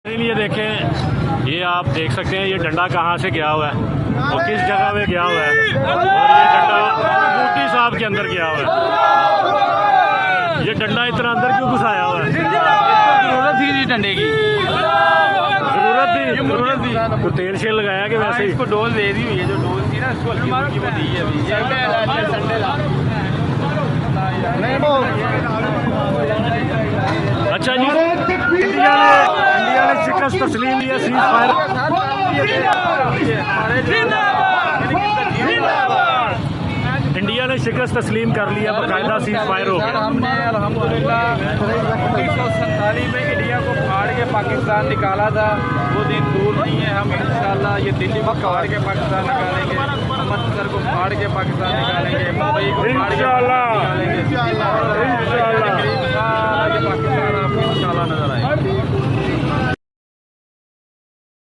ये देखें, ये आप देख सकते हैं ये डंडा कहाँ से गया हुआ है और किस जगह पे गया हुआ है। और ये डंडा मोदी साहब के अंदर गया हुआ है। ये डंडा इतना अंदर क्यों घुसाया हुआ है? जरूरत थी जी डंडे की, जरूरत थी तो तेल शेल लगाया कि वैसे ही इसको डोज दे दी हुई है। जो डोज थी ना इसको हल्की फुल्की वो दी है अभी। अच्छा जी, इंडिया ने शिकस्त तस्लीम लिया सीज फायर। इंडिया ने शिकस्त तस्लीम कर लिया, बाकायदा सीज फायर हो गया। हमने अल्हम्दुलिल्लाह 1947 में इंडिया को फाड़ के पाकिस्तान निकाला था। वो दिन दूर नहीं है। हम इंशाल्लाह ये दिल्ली को फाड़ के पाकिस्तान निकालेंगे, अमृतसर को फाड़ के पाकिस्तान निकालेंगे, मुंबई को फाड़ के निकालेंगे। इंशाल्लाह ये पाकिस्तान आपको इंशाल्लाह नजर आएगा।